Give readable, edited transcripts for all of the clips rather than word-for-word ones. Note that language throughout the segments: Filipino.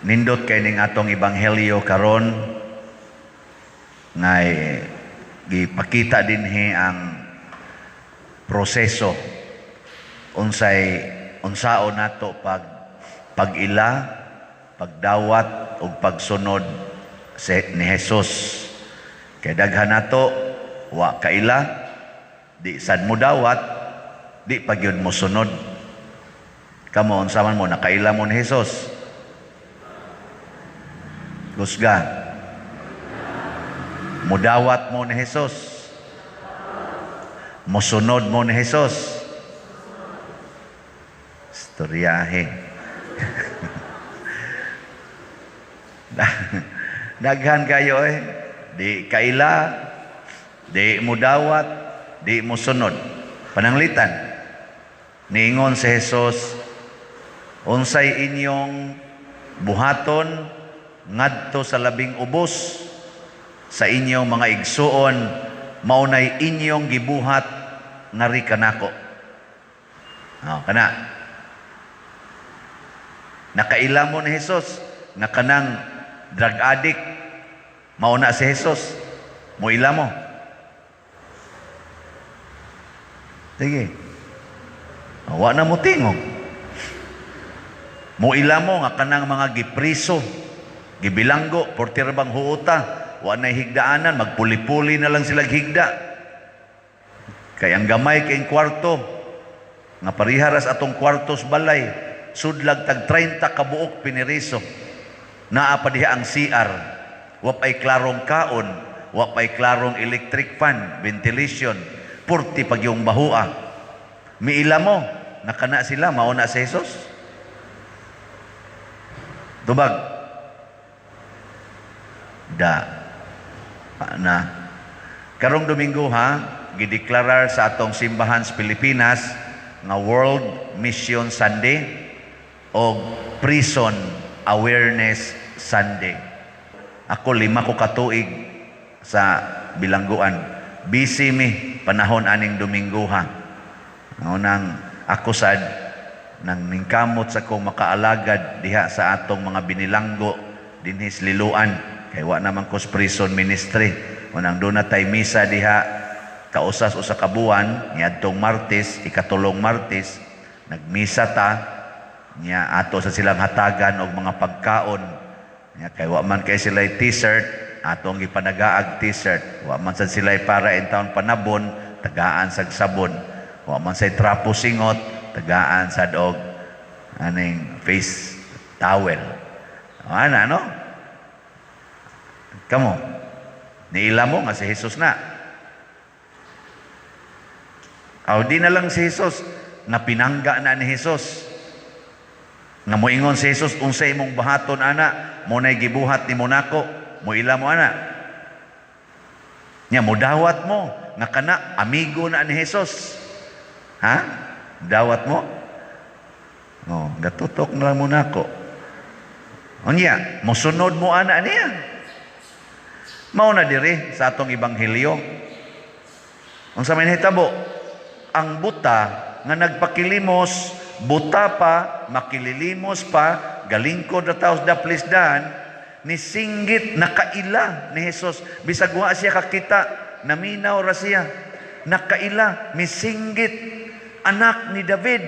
Nindot kay ning atong ebanghelyo karon ngay gipakita dinhi ang proseso unsaon nato pag-ila, pagdawat ug pagsunod ni Hesus. Kay daghan nato wa kaila, di sad mo dawat, di pagyud mo sunod. Kamo unsa man mo nakaila mo ni Hesus? Kusga. Mudawat mo ni Hesus. Musunod mo ni Hesus. Istoryahe. Daghan kayo di kaila, di mudawat, di musunod. Pananglitan. Niingon si Hesus, unsay inyong buhaton ngadto sa labing ubos sa inyong mga igsuon, maunay inyong gibuhat ngari kanako. Kana. Nakaila mo ni Hesus na kanang drug addict, mauna si Hesus, mo ila mo. Sige. Wa na mo tingog. Mo ila mo nga kanang mga gipriso, gibilanggo, portirbang huuta, wa na higdaanan, magpuli-puli na lang sila higda. Kay ang gamay kay kwarto, nga pariharas atong kwartos balay, sudlag tag 30 kabuok piniriso. Naa pa diha ang CR, wa pay klarong kaon, wa pay klarong electric fan, ventilation, purti pag yung bahua. Miila mo, nakana sila, mauna si Jesus. Tubag. Na. Karong Domingo gideklarar sa atong simbahan sa Pilipinas nga World Mission Sunday o Prison Awareness Sunday. Ako 5 ko katuig sa bilangguan. Busy mi panahon aning Domingo nang ako sad nang ningkamot sa kong makaalagad diha sa atong mga binilanggo dinhi sa Liloan. Kay wa naman ko sa prison ministry. Unang doon na tayo misa diha kausas usa ka buwan, niadtong Martes, ikatulong Martes, nagmisa ta, niya ato sa silang hatagan og mga pagkaon. Niya kay wa man kay sila t-shirt, atong gipanagaag t-shirt. Wa man sad sila para in taon panabon, tagaan sa sabon. Wa man say trapo singot, tagaan sa og aning face towel. Ana no? Kamo, niila mo nga si Jesus na. Aw di na lang si Jesus, na pinangga na ni Jesus. Nga moingon si Jesus, unsay imong bahaton ana, mo nay gibuhat ni Monako, mo ila mo ana. Nya mudawat mo, nga kana amigo na ni Jesus. Dawat mo? Gatutok na lang Monako. Unya, mosunod mo ana niya. Mao na diri sa atong ebanghelyo. Unsa may nahitabo? Ang buta nga nagpakilimos, buta pa, makililimos pa, galingkod na taos daplisdan, ni singgit nakaila ni Jesus. Bisag wa siya kakita, naminaw ra siya. Nakaila, ni singgit, anak ni David,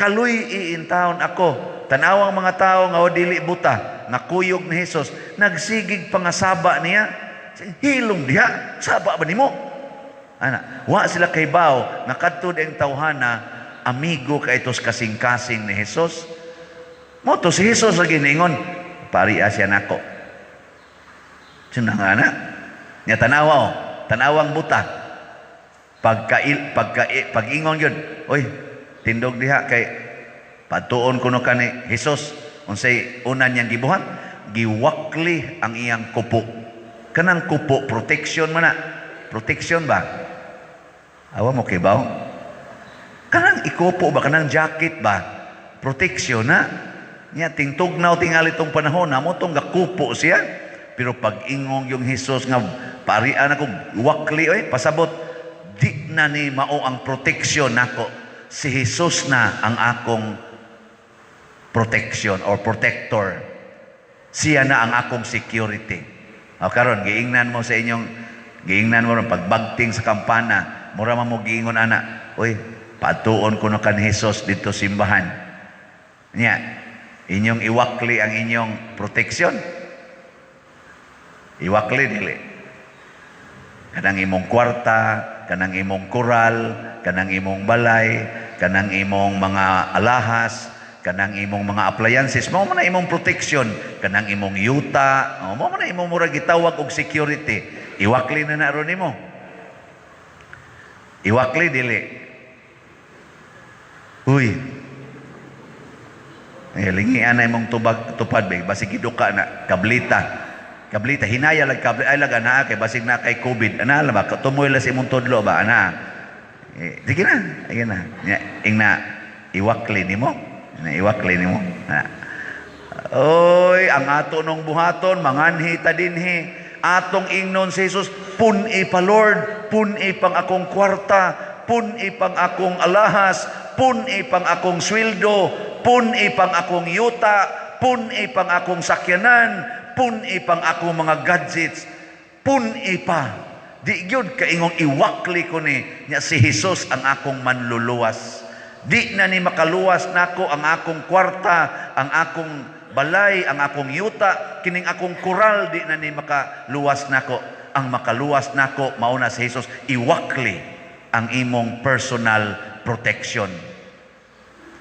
kaluy iintawon ako. Tanawang mga tao nga o dili buta, nakuyog ni Jesus, nagsigig pangasaba niya. Hilong diha, saba ba nimo? Ana, wa sila kay baw nga kadtod ang tawhana amigo kay itos kasing-kasing ni Jesus. Mo to si Jesus lagi ningon, pari asya nako. Sunang ana, nya tanawang buta. Pag-ingon yun, oy, tindog diha kay patuon kuno kani Jesus, unsay unan niyang gibuhat, giwakli ang iyang kupo. Kanang kupo, protection man na. Protection ba? Awa mo kay baw? Kanang ikupo ba? Kanang jacket ba? Protection na. Nya tingtugnaw tingali tong panahon na mo tong gakupo siya. Pero pag ingong yung Jesus nga parian ako, wakli pasabot, di na ni mao ang protection nako. Si Jesus na ang akong protection or protector. Siya na ang akong security. O karon giingnan mo sa inyong, giingnan mo ron pagbagting sa kampana, mura man mo giingon ana, uy, patuon ko na kan Hesus dito simbahan. Nya, inyong iwakli ang inyong proteksyon. Iwakli dili. Kanang imong kwarta, kanang imong koral, kanang imong balay, kanang imong mga alahas, kanang imong mga appliances, mao man na imong protection, kanang imong yuta, mao man na imong murag gitawag og security. Iwakli na naron nimo. Iwakli dili. Uy. Lingi ana imong tupad ba basig giduka na kablita. Kablita hinaya lag kabli ay lag ana kay basig na kay COVID. Ana la ba tumoy la sa imong tudlo ba ana. Sige na, ayun na. Ingna iwakli nimo. Iwakli nimo. Oy, ang ato nung buhaton manganhi ta dinhi. Atong ingnon si Jesus, pun-i pa Lord, pun-i pang akong kwarta, pun-i pang akong alahas, pun-i pang akong sweldo, pun-i pang akong yuta, pun-i pang akong sakyanan, pun-i pang akong mga gadgets, pun-i pa. Di gyud kaingong iwakli ko ni nya si Jesus ang akong manluluwas. Di na ni makaluwas nako ang akong kwarta, ang akong balay, ang akong yuta, kining akong koral, di na ni makaluwas nako. Ang makaluwas nako mauna si Jesus, iwakli ang imong personal protection.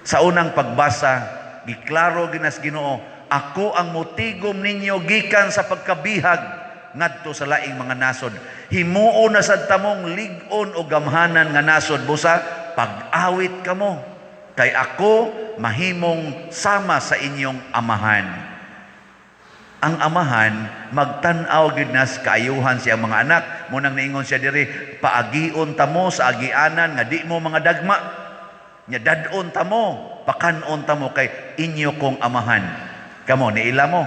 Sa unang pagbasa, giklaro ginas Ginoo, ako ang motigom ninyo gikan sa pagkabihag ngadto sa laing mga nasod. Himuo na sad tamong lig-on o gamhanan nga nasod busa pag-awit kamo kay ako mahimong sama sa inyong amahan. Ang amahan magtan-aw gid nas kaayuhan siya mga anak. Munang niingon siya diri, paagion tamo sa agianan nga di mo mga dagma. Nya dadon tamo, pakanon tamo kay inyo kong amahan. Kamo niila mo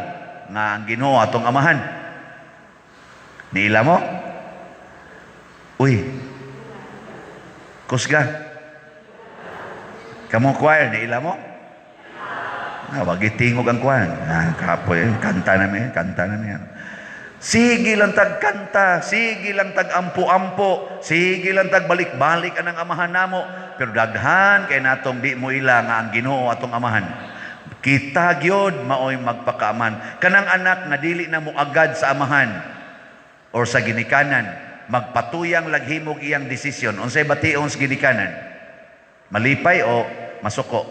nga ang Ginoo atong amahan. Niila mo? Uy. Kusga. Kamu choir, niila mo? Wag itingog ang choir. Kapoy, kanta namin. Sige lang tagkanta, sige lang tag-ampo-ampo, sige lang tagbalik-balik anang amahan namo. Pero daghan kay natong di mo ila nga ang Ginoo atong amahan. Kita gyud maoy magpakaaman. Kanang anak na dili na mo agad sa amahan or sa ginikanan, magpatuyang laghimog iyang desisyon. Unsay bation sa ginikanan? Malipay o masuko?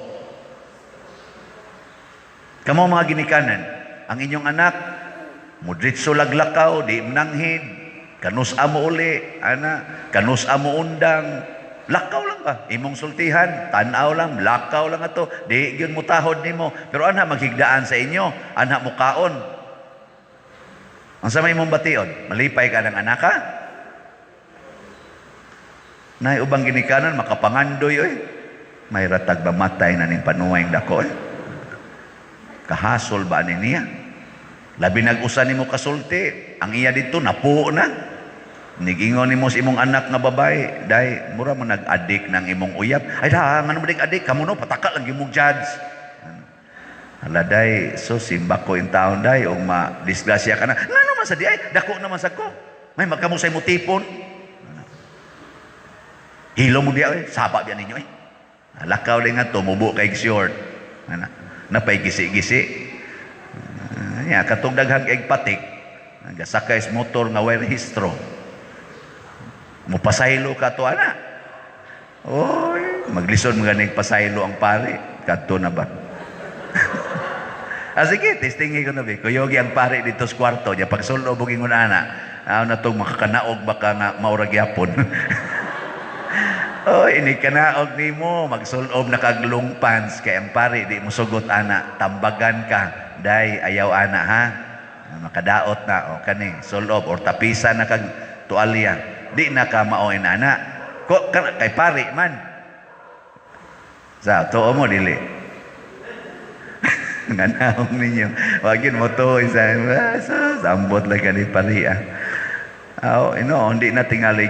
Kamo mga ginikanan, ang inyong anak mudritso laglakaw, di mananghid, kanus amo uli, kanus amo undang, lakaw lang ba? Imong sultihan, tanaw lang, lakaw lang ato, di yun mutahod nimo. Pero ana maghigdaan sa inyo, ana mukaon. Ang sa may mong bation, malipay ka ng anak ka? Nay ubang ginikanan, makapangandoy, oy. May ratag ba matay na ning panuway dako, kahasol ba ni niya? Labi nag-usa nimo kasulti, ang iya dito napuo na. Nigingon nimo sa imong anak nga babae, day mura mo nag-adik ng imong uyab. Ay da, ngano mo adik, kamo no pataka lang imong judge. Hala day, so simba ko in taon day og ma-disgrasya ka na. Ngano man sa di ay dako naman sa ko. May magkamusay mo tipon. Hilo mo di ay saba biyan ninyo eh. Lakaw din nga tumubo kay short. Napay gisi-gisi. Katong daghang kay patik. Nagasakay sa motor nga way rehistro. Mupasaylo ka to ana. Oy, maglison mga nagpasaylo ang pare. Kadto na ba? Sige, testingi ko na ba. Kuyogi ang pare dito sa kwarto. Diya pagsulo buging mo na ana. Na itong makakanaog baka nga maurag yapon. Ini kanaog ni mo. Magsulob na kag long pants. Kaya ang pare di mo sugot ana. Tambagan ka. Day, ayaw ana ha. Makadaot na. O kani, sulob. Or tapisan na kag tualya. Di na ka maoin ana. Kay pare man. Sa, tuo mo dili. Nganaong ninyo. Wagin mo to isa. Sambot lang ka ni pariya. Hindi na tingali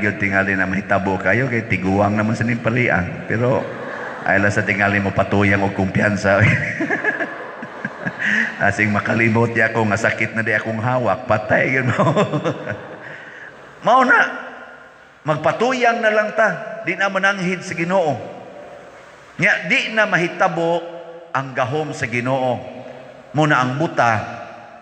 na mahitabo kayo. Kay tiguang naman sa ni pariya. Pero, ayla sa tingali mo patuyang o kumpiyansa. Asing makalimot di ako nga sakit na di akong hawak, patay yun mo. Mao na, magpatuyang na lang ta, di na mananghid sa Ginoo. Nya, di na mahitabo ang gahom sa Ginoo. Muna ang buta,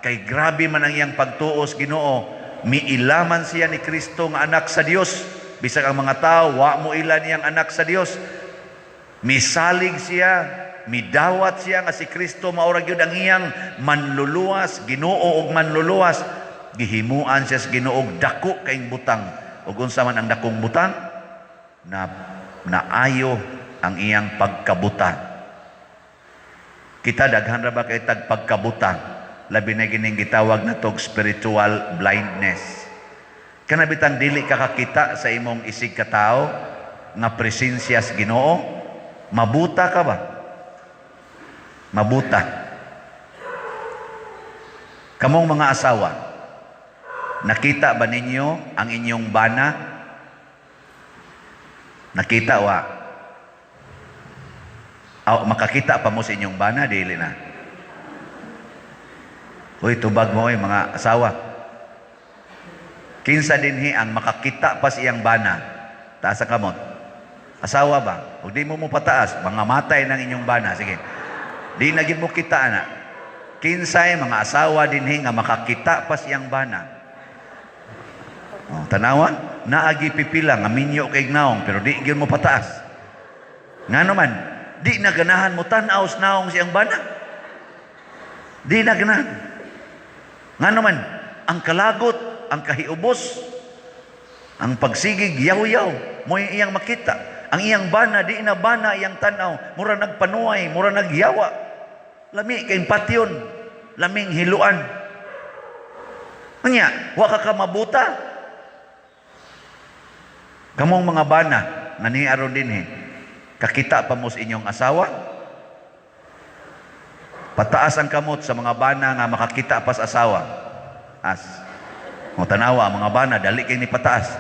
kay grabe man ang iyang pagtuos Ginoo, miilaman siya ni Kristo nga anak sa Dios. Bisag ang mga tao, wa mo ilan niyang anak sa Dios. Misalig siya, midawat siya nga si Kristo maurag yun ang iyang manluluwas, Ginoo og manluluwas. Gihimuan siya sa Ginoo og dako kaing butang. Ug unsa man ang dakong butang, na naayo ang iyang pagkabuta. Kita daghan ra ba kay tag pagkabuta? Labi na gining gitawag na tog spiritual blindness. Kana bitang dili ka kakita sa imong isig ka tawo nga presensya sa Ginoo, mabuta ka ba? Mabuta. Kamong mga asawa, nakita ba ninyo ang inyong bana? Nakita wa? Makakita pa mo sa inyong bana, dili na. Uy, tubag mo mga asawa. Kinsa dinhi ang makakita pa sa iyang bana? Taas ang kamot. Asawa ba? O di mo pataas, mga matay ng inyong bana. Sige. Di na gid mo kita na. Kinsay mga asawa dinhi nga makakita pa sa iyang bana. Tanawan, naagi pipila nga minyo kay gnaong pero di gyud mo pataas. Ngano man, di na ganahan mo tan-aw sa naong siyang bana. Di na ganahan. Ngano man, ang kalagot, ang kahiubos, ang pagsigig yaw-yaw mo iyang makita. Ang iyang bana, di na bana iyang tan-aw, mura nagpanuay, mura nagyawa. Lami kay patyon, laming hiluan. Anya, wa ka mabuta. Kamong mga bana, naniaron din kakita pa mo sa inyong asawa? Pataas ang kamot sa mga bana nga makakita pa sa asawa. As. Mo tanawa, mga bana, dali kay ni pataas.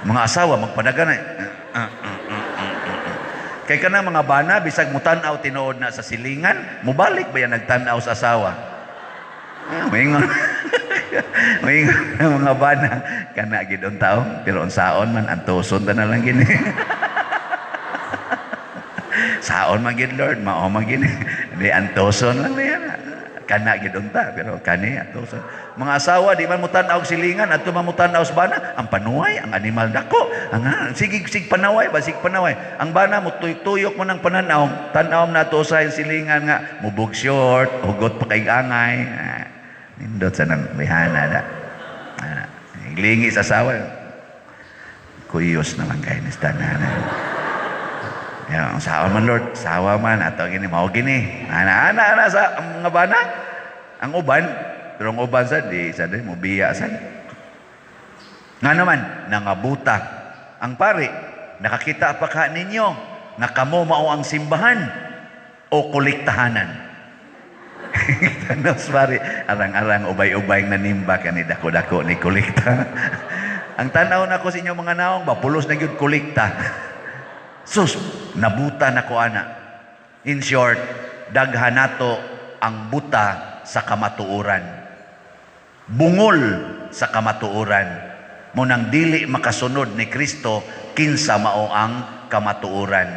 Mga asawa, magpadagan Kay ka na mga bana, bisag mo tanaw tinuod na sa silingan, mubalik ba yan nagtanaw sa asawa? Maingon. Maingon mga bana, kana gidon tao, pero unsaon man, antuson na lang gini. Saon man gid Lord, mao man gini. Di antuson lang yan. Kana gid unta pero kani antuson. Mga asawa di man mo tan-aw silingan adto man mo tan-aw sa bana, ang panuway, ang animal dako. Ang sig panaway ba sig panaway. Ang bana mo tuyok mo ng pananaw, tan-aw na to sa silingan nga mubog short, hugot pa kay angay. Nindot sa nang bihana da. Lingi sa asawa. Kuyos naman kay ni tanan. Ang sawa man Lord, sawa man ato gini mao gini. Ana sa mga bana. Ang uban, pero ang uban sa di mo biya sa. Nga naman nangabuta. Ang pari, nakakita pa ka ninyo nga kamo mao ang simbahan o kolektahanan. Tanos pari, arang-arang ubay-ubay na nimba kani dako-dako ni kolekta. Ang tanaw nako sa inyo mga naong bapulos na gyud kolekta. Sus, nabuta na ko ana. In short, daghan nato ang buta sa kamatuoran. Bungol sa kamatuoran. Munang dili makasunod ni Kristo, kinsa mao ang kamatuoran.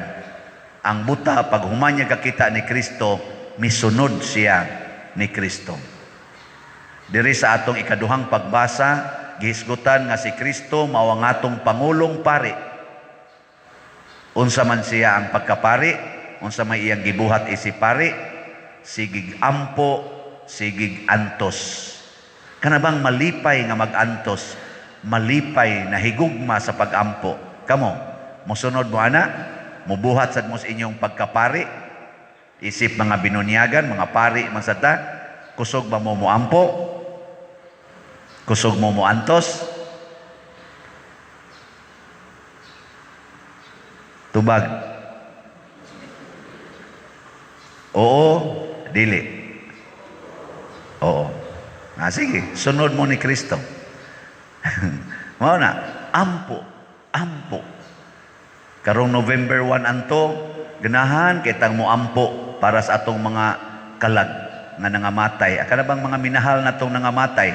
Ang buta, pag humanya kakita ni Kristo, misunod siya ni Kristo. Diri sa atong ikaduhang pagbasa, gihisgutan nga si Kristo mao ang atong Pangulong Pari. Unsa man siya ang pagkapari, unsa may iyang gibuhat isip pari, sigig ampo, sigig antos. Kanabang malipay nga mag-antos, malipay na higugma sa pag-ampo. Kamo, musunod mo ana, mubuhat sad mo sa inyong pagkapari, isip mga binunyagan, mga pari man sadta, kusog ba mo ampo? Kusog mo antos? Tubag. Oo, dili. Oo. Sige, sunod mo ni Kristo. Mao na, ampo. Karong November 1 anto, ganahan kitang mo ampo para sa atong mga kalag nga nangamatay. Akala bang mga minahal na itong nangamatay?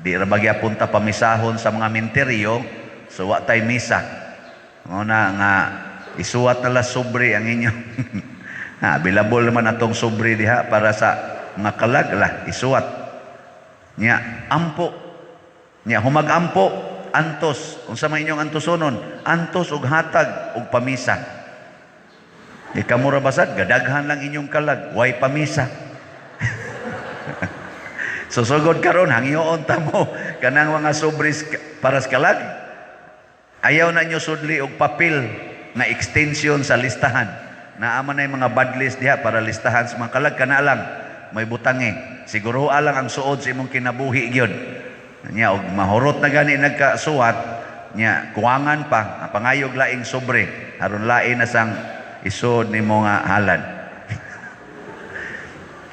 Di ra bagya punta pamisahon sa mga minteryo, so wa tay misa. Una nga isuwat na la sobre ang inyo. Bilabol naman atong sobre diha para sa mga kalag lah, isuwat. Nya ampo. Nya humag-ampo, antos. Unsa man inyong antosonon? Antos og hatag og pamisa. Di kamura basad, gadaghan lang inyong kalag, way pamisa. So sugod karon hangyoon ta mo kanang mga sobres para sa kalag. Ayaw na nyo sudli og papel na extension sa listahan. Naaman na yung mga bad list diha para listahan sa mga kalag, kana lang may butangi. Siguro alang ang suod sa imong kinabuhi gyud. Nya og mahurot na gani nagkasuwat, nya kuwangan pa pangayog laing sobre aron lain na sang isod nimo nga halad.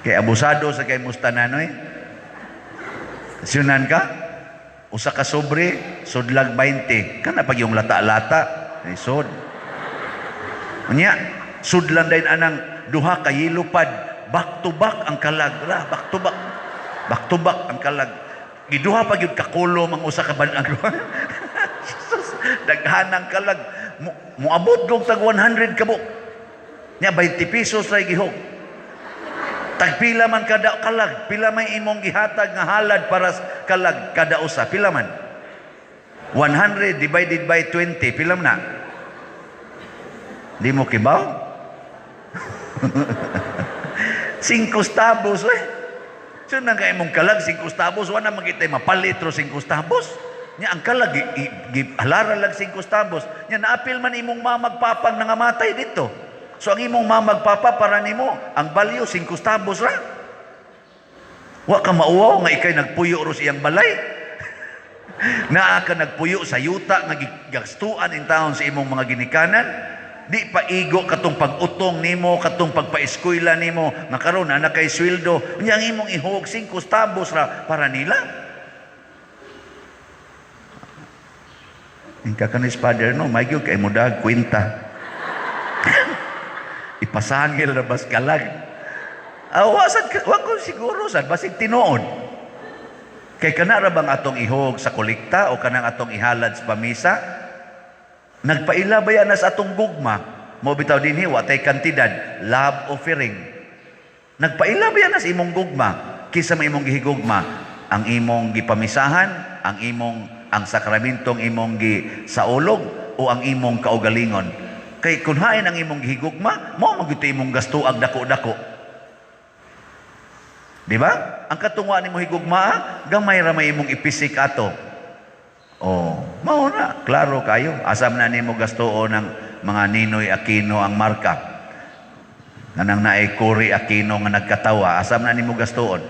Kay abusado sa kay mustananoy. Sunan ka, usa ka sobre, sudlag 20. Kana pag yung lata-lata, ay sud. Unya, sudlan din anang duha ka yilupad, back to back ang kalag, back to back. Back to back ang kalag. Giduha pag yung kakulo mang usa ka banag. Daghanang kalag. Muabot kong tag 100 kabo. Nya 20 pesos ray gihok. Tagpila man kada kalag, pila may imong gihatag nga halad para kalag kada usa, pila man? 100 divided by 20, pila man na? Di mo kibaw? 5 stabos, So nang kay imong kalag 5 stabos, wala magitay mapalitro 5 stabos. Nya ang kalag halara lang 5 stabos. Nya naapil man imong mamagpapang nangamatay dito. So ang imong mamagpapa para nimo ang value 5 stabos ra. Wa ka mauwaw nga ikay nagpuyo ro siyang balay. Naa ka nagpuyo sa yuta nga gigastuan in taon sa imong mga ginikanan. Di pa igo katong pag-utong nimo, katong pagpa-eskwela nimo nga karon ana kay sweldo. Unya ang imong ihog 5 stabos ra para nila. Ingka kanis father no, may gyud kay mudag kwenta. Ipasangil na bas kalag. Wag ko siguro sad basig tinuod. Kay kana ra bang atong ihog sa kolekta o kanang atong ihalad sa pamisa? Nagpaila ba yan sa atong gugma? Mo bitaw dinhi wa tay kantidad, love offering. Nagpaila ba yan sa imong gugma? Kisa may imong gihigugma, ang imong gipamisahan, ang sakramentong imong gisaulog o ang imong kaugalingon. Kay kung hain ang imong gihigugma, mo magito imong gasto ag dako-dako. Di ba? Ang katungwa nimo higugma, gamay ra may imong ipisik ato. Oh, mao na, klaro kayo. Asam na nimo gasto ng mga Ninoy Aquino ang marka. Nanang naay Cory Aquino nga nagkatawa, asam na nimo gastoon.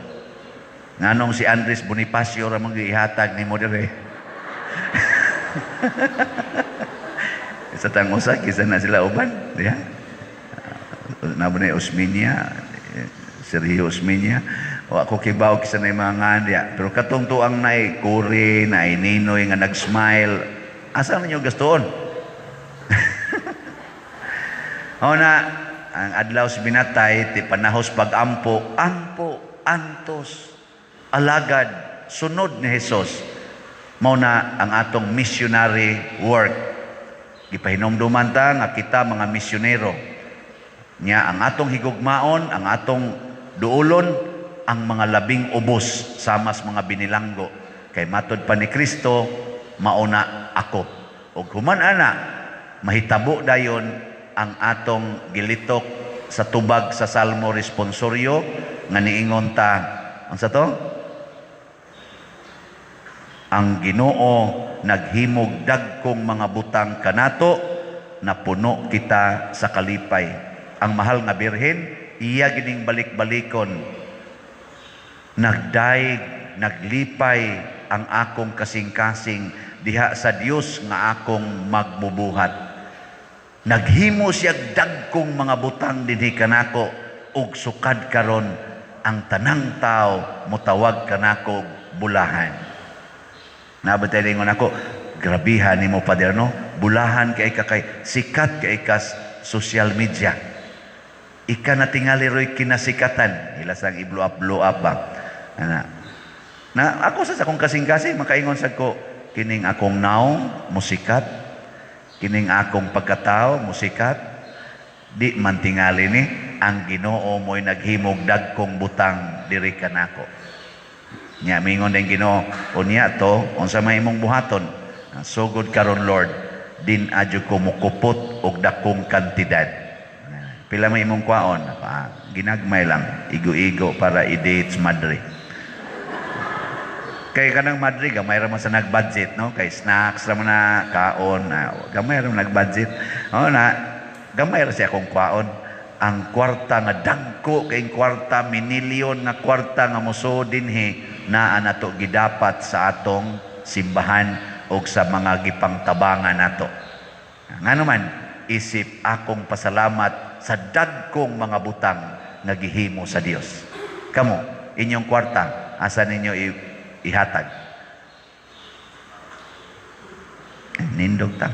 Nganong si Andres Bonifacio ra mong ihatag nimo dire. Sa tangusa, kisa na sila uban. Diyan. Nabo na Osminia, Sergio Osminia. O ako kibaw, kisa na yung mga ngandya. Pero katong tuang na Cory, na Ninoy nga nag-smile. Asa ninyo gastoon? O na, ang adlaw si binatay, ti panahos pag-ampo, antos, alagad, sunod ni Jesus. Mao na ang atong missionary work. Gipahinomduman ta nga kita mga misyonero. Nya ang atong higugmaon, ang atong duolon, ang mga labing ubos samas mga binilanggo. Kay matod pa ni Kristo, mauna ako. Ug human ana, mahitabo dayon ang atong gilitok sa tubag sa Salmo responsoryo nga niingon ta, unsa to? Ang Ginoo naghimog dagkong mga butang kanato na puno kita sa kalipay. Ang mahal nga birhen, iya gining balik-balikon. Nagdaig, naglipay ang akong kasing-kasing diha sa Dios nga akong magbubuhat. Naghimo siya dagkong mga butang dinhi kanako ug sukad karon ang tanang tao mutawag kanako bulahan. Nabatay lingon ako, grabihan ni mo pader no, bulahan kay kakay, sikat kay kas social media. ika na tingali ro'y kinasikatan, ilasang i-blow up ba? Na ako sa akong kasing-kasing, makaingon sa ko, kining akong naong, musikat, kining akong pagkatao, musikat, di man tingali ni, ang Ginoo mo'y naghimog dagkong butang diri kanako. Nya mingon din Ginoo, unya to, unsa may imong buhaton? Sugod karon Lord, din adyo ko mukupot og dakong kantidad. Pila may imong kwaon? Ginagmay lang, igo-igo para i-dates Madre. Kay kanang Madre, gamay ra man sa nag-budget, no? Kay snacks ra man na kaon, gamay ra man nag-budget. Gamay ra siya akong kwaon. Ang kwarta nga dangko kay kwarta, minilyon nga kwarta nga muso dinhi naa nato gidapat sa atong simbahan o sa mga gipangtabangan nato. Ngano man, isip akong pasalamat sa dagkong mga butang nga gihimo sa Dios. Kamo, inyong kwarta, asa ninyo ihatag? Nindog ta.